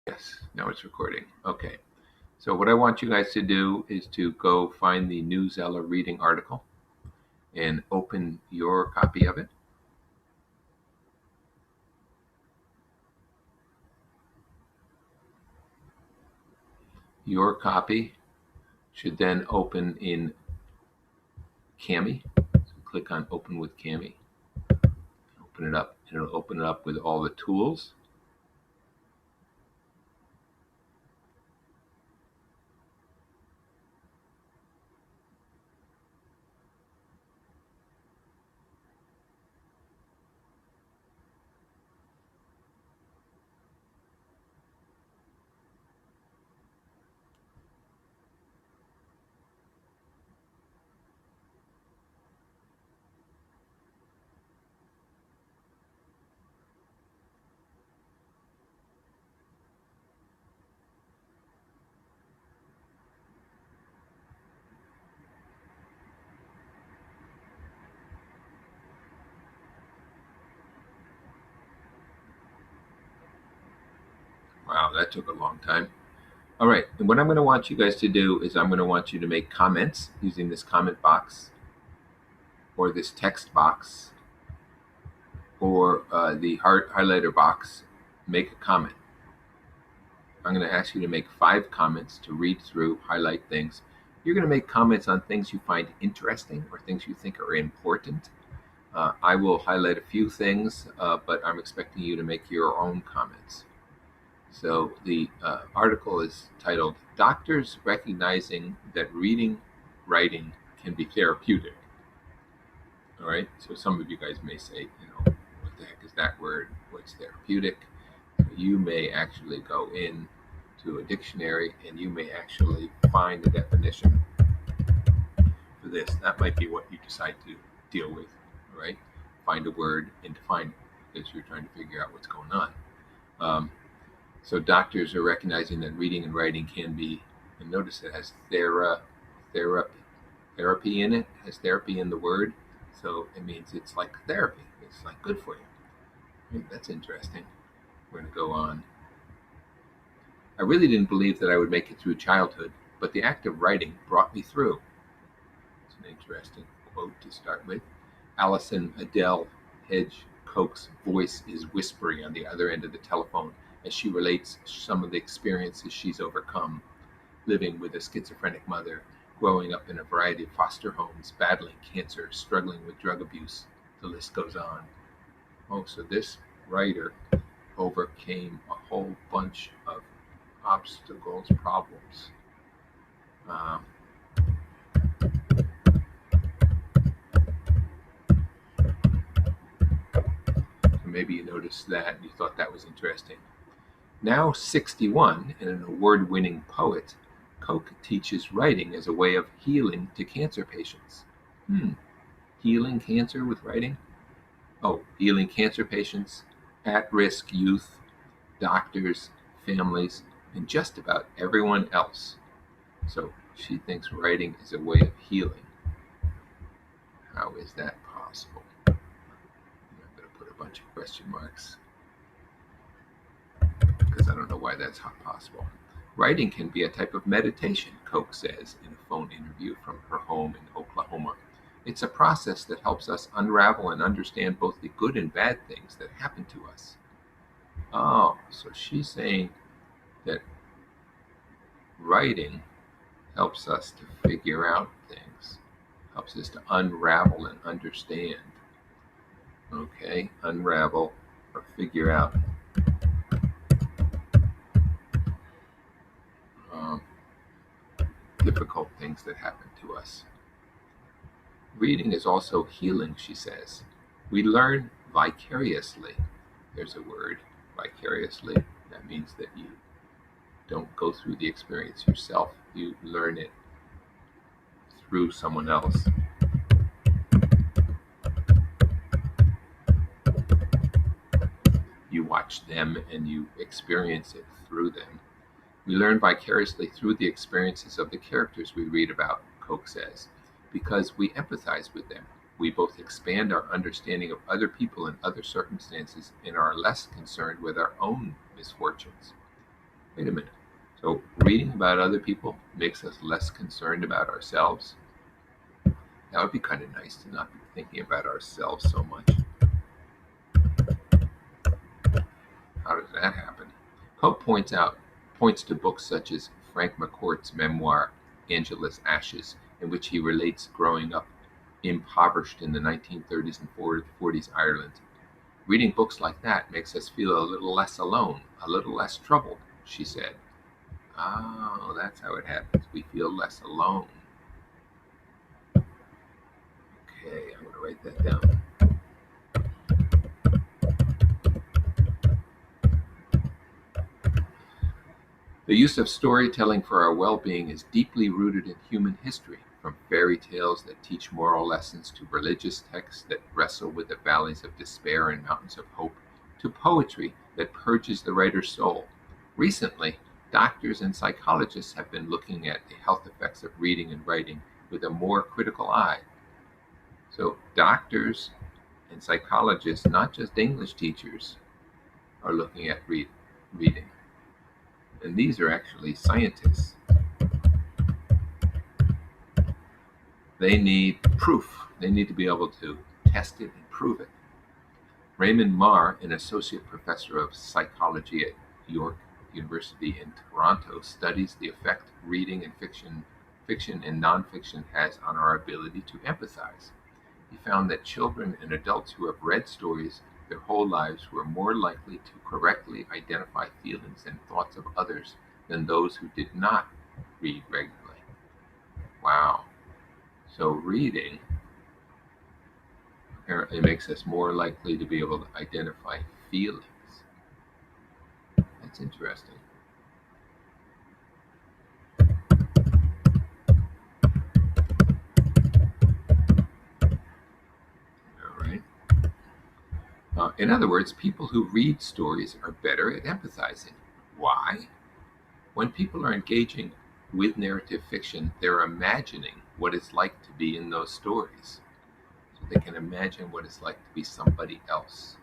Yes, now it's recording. Okay. So what I want you guys to do is to go find the New Zeller reading article and open your copy of it. Your copy should then open in Cami. So click on Open with Cami. Open it up, and it'll open it up with all the tools. Wow, that took a long time. All right, and what I'm going to want you guys to do is I'm going to want you to make comments using this comment box or this text box or the highlighter box. Make a comment. I'm going to ask you to make 5 comments to read through, highlight things. You're going to make comments on things you find interesting or things you think are important. I will highlight a few things, but I'm expecting you to make your own comments. So the article is titled Doctors Recognizing That Reading, Writing Can Be Therapeutic. All right, so some of you guys may say, what the heck is that word? What's therapeutic? You may actually go in to a dictionary and you may actually find a definition for this. That might be what you decide to deal with, right? Find a word and define it because you're trying to figure out what's going on. So doctors are recognizing that reading and writing can be, and notice it has therapy in it, has therapy in the word. So it means it's like therapy. It's like good for you. That's interesting. We're going to go on. I really didn't believe that I would make it through childhood, but the act of writing brought me through. It's an interesting quote to start with. Allison Adele Hedge Koch's voice is whispering on the other end of the telephone as she relates some of the experiences she's overcome, living with a schizophrenic mother, growing up in a variety of foster homes, battling cancer, struggling with drug abuse. The list goes on. Oh, so this writer overcame a whole bunch of obstacles, problems. Um, so maybe you noticed that and you thought that was interesting. Now 61 and an award-winning poet, Koch teaches writing as a way of healing to cancer patients. Healing cancer with writing? Oh, healing cancer patients, at-risk youth, doctors, families, and just about everyone else. So she thinks writing is a way of healing. How is that possible? I'm going to put a bunch of question marks because I don't know why that's not possible. Writing can be a type of meditation, Koch says in a phone interview from her home in Oklahoma. It's a process that helps us unravel and understand both the good and bad things that happen to us. Oh, so she's saying that writing helps us to figure out things, helps us to unravel and understand. Okay, unravel or figure out. Um, Difficult things that happen to us. Reading is also healing, she says. We learn vicariously. There's a word, vicariously. That means that you don't go through the experience yourself, you learn it through someone else. You watch them and you experience it through them. We learn vicariously through the experiences of the characters we read about, Koch says, because we empathize with them. We both expand our understanding of other people and other circumstances and are less concerned with our own misfortunes. Wait a minute. So reading about other people makes us less concerned about ourselves. That would be kind of nice to not be thinking about ourselves so much. How does that happen? Pope points to books such as Frank McCourt's memoir Angela's Ashes, in which he relates growing up impoverished in the 1930s and 40s Ireland. Reading books like that makes us feel a little less alone, a little less troubled, she said. Oh, that's how it happens. We feel less alone. Okay, I'm going to write that down. The use of storytelling for our well-being is deeply rooted in human history, from fairy tales that teach moral lessons to religious texts that wrestle with the valleys of despair and mountains of hope, to poetry that purges the writer's soul. Recently, doctors and psychologists have been looking at the health effects of reading and writing with a more critical eye. So, doctors and psychologists, not just English teachers, are looking at reading. And these are actually scientists. They need proof. They need to be able to test it and prove it. Raymond Marr, an associate professor of psychology at York University in Toronto, studies the effect reading and fiction and nonfiction has on our ability to empathize. He found that children and adults who have read stories their whole lives were more likely to correctly identify feelings and thoughts of others than those who did not read regularly. Wow. So reading apparently makes us more likely to be able to identify feelings. That's interesting. All right. In other words, people who read stories are better at empathizing. Why? When people are engaging with narrative fiction, they're imagining what it's like to be in those stories. So they can imagine what it's like to be somebody else.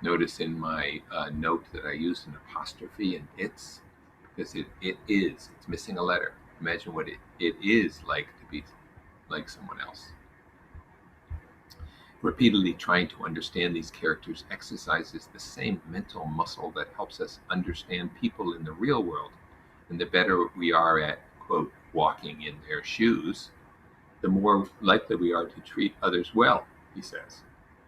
Notice in my note that I used an apostrophe in its because it's missing a letter. Imagine what it is like to be like someone else. Repeatedly trying to understand these characters exercises the same mental muscle that helps us understand people in the real world. And the better we are at, quote, walking in their shoes, the more likely we are to treat others well, he says.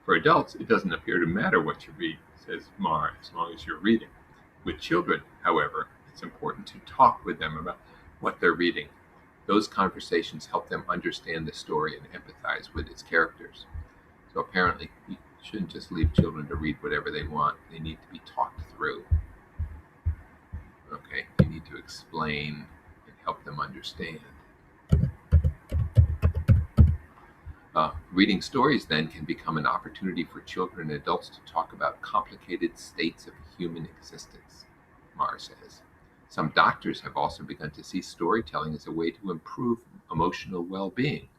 For adults, it doesn't appear to matter what you read, says Marr, as long as you're reading. With children, however, it's important to talk with them about what they're reading. Those conversations help them understand the story and empathize with its characters. So apparently, you shouldn't just leave children to read whatever they want. They need to be talked through. Okay, you need to explain and help them understand. Reading stories then can become an opportunity for children and adults to talk about complicated states of human existence, Marr says. Some doctors have also begun to see storytelling as a way to improve emotional well-being.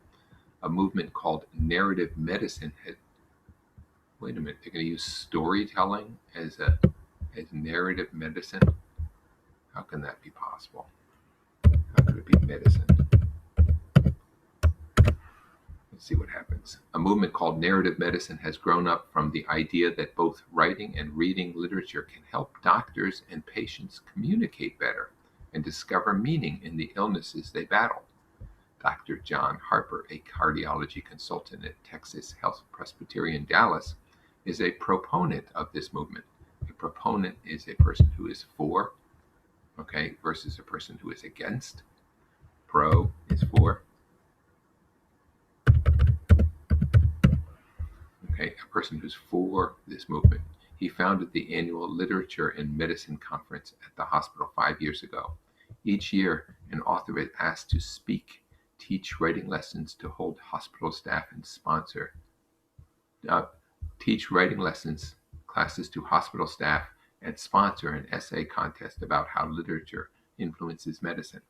A movement called narrative medicine has, wait a minute, they're going to use storytelling as narrative medicine? How can that be possible? How could it be medicine? Let's see what happens. A movement called narrative medicine has grown up from the idea that both writing and reading literature can help doctors and patients communicate better and discover meaning in the illnesses they battle. Dr. John Harper, a cardiology consultant at Texas Health Presbyterian Dallas, is a proponent of this movement. A proponent is a person who is for, okay, versus a person who is against. Pro is for. Okay, a person who's for this movement. He founded the annual Literature and Medicine Conference at the hospital 5 years ago. Each year, an author is asked to speak, teach writing lessons to hold hospital staff and sponsor, uh, teach writing classes to hospital staff, and sponsor an essay contest about how literature influences medicine.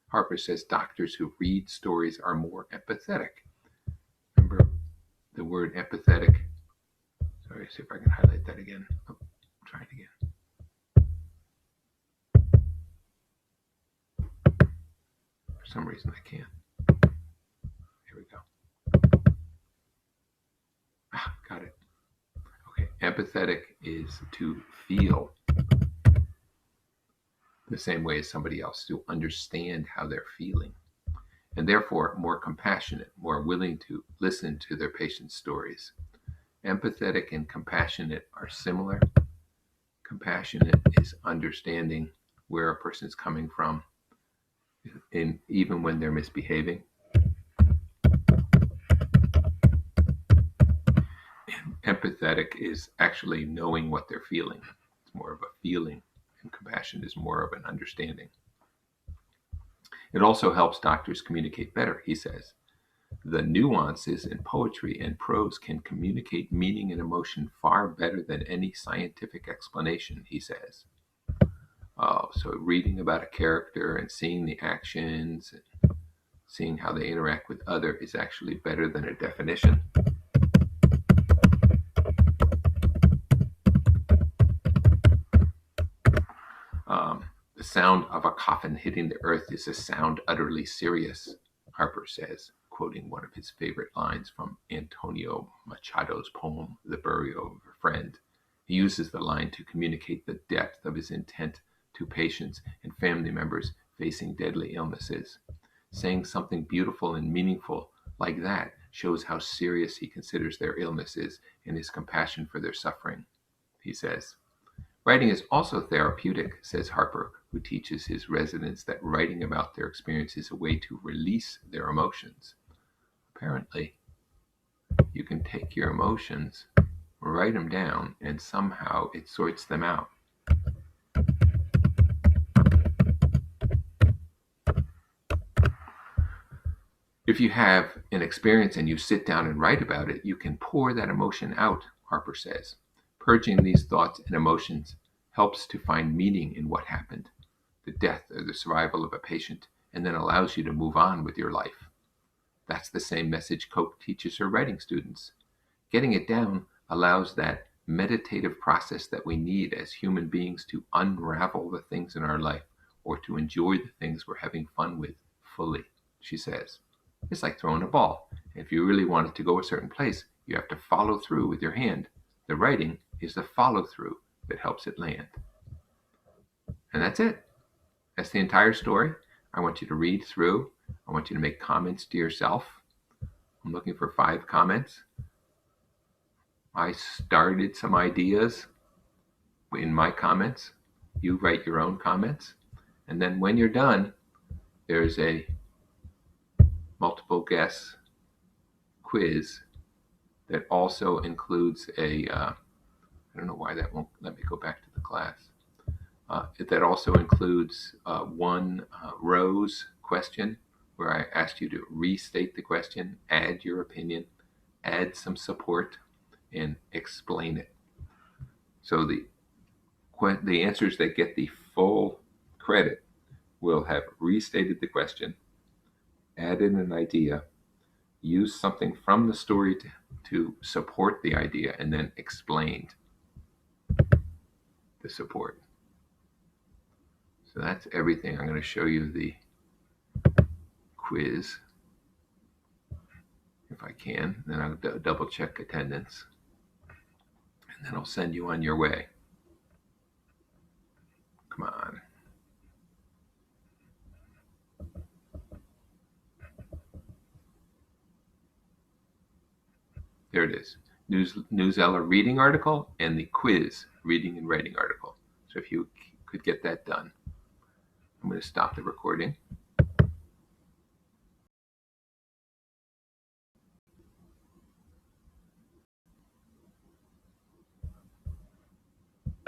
Harper says doctors who read stories are more empathetic. Remember the word empathetic? Sorry, see if I can highlight that again. Oh, try it again. For some reason I can't. Here we go. Got it. Okay, empathetic is to feel the same way as somebody else, to understand how they're feeling, and therefore more compassionate, more willing to listen to their patient's stories. Empathetic and compassionate are similar. Compassionate is understanding where a person's coming from, even when they're misbehaving. Empathetic is actually knowing what they're feeling. It's more of a feeling, and compassion is more of an understanding. It also helps doctors communicate better, he says. The nuances in poetry and prose can communicate meaning and emotion far better than any scientific explanation, he says. So reading about a character and seeing the actions and seeing how they interact with others is actually better than a definition. The sound of a coffin hitting the earth is a sound utterly serious, Harper says, quoting one of his favorite lines from Antonio Machado's poem, The Burial of a Friend. He uses the line to communicate the depth of his intent to patients and family members facing deadly illnesses. Saying something beautiful and meaningful like that shows how serious he considers their illnesses and his compassion for their suffering, he says. Writing is also therapeutic, says Harper, who teaches his residents that writing about their experience is a way to release their emotions. Apparently, you can take your emotions, write them down, and somehow it sorts them out. If you have an experience and you sit down and write about it, you can pour that emotion out, Harper says. Purging these thoughts and emotions helps to find meaning in what happened, the death or the survival of a patient, and then allows you to move on with your life. That's the same message Koch teaches her writing students. Getting it down allows that meditative process that we need as human beings to unravel the things in our life or to enjoy the things we're having fun with fully, she says. It's like throwing a ball. If you really want it to go a certain place, you have to follow through with your hand. The writing is the follow through that helps it land. And that's it. That's the entire story. I want you to read through. I want you to make comments to yourself. I'm looking for 5 comments. I started some ideas in my comments. You write your own comments. And then when you're done, there's a multiple guess quiz that also includes I don't know why that won't let me go back to the class. That also includes one Rose question where I asked you to restate the question, add your opinion, add some support, and explain it. So the answers that get the full credit will have restated the question, added an idea, used something from the story to support the idea, and then explained the support. So that's everything. I'm going to show you the quiz if I can. Then I'll double check attendance. And then I'll send you on your way. Come on. There it is. Newsella reading article and the quiz reading and writing article. So if you could get that done. I'm going to stop the recording.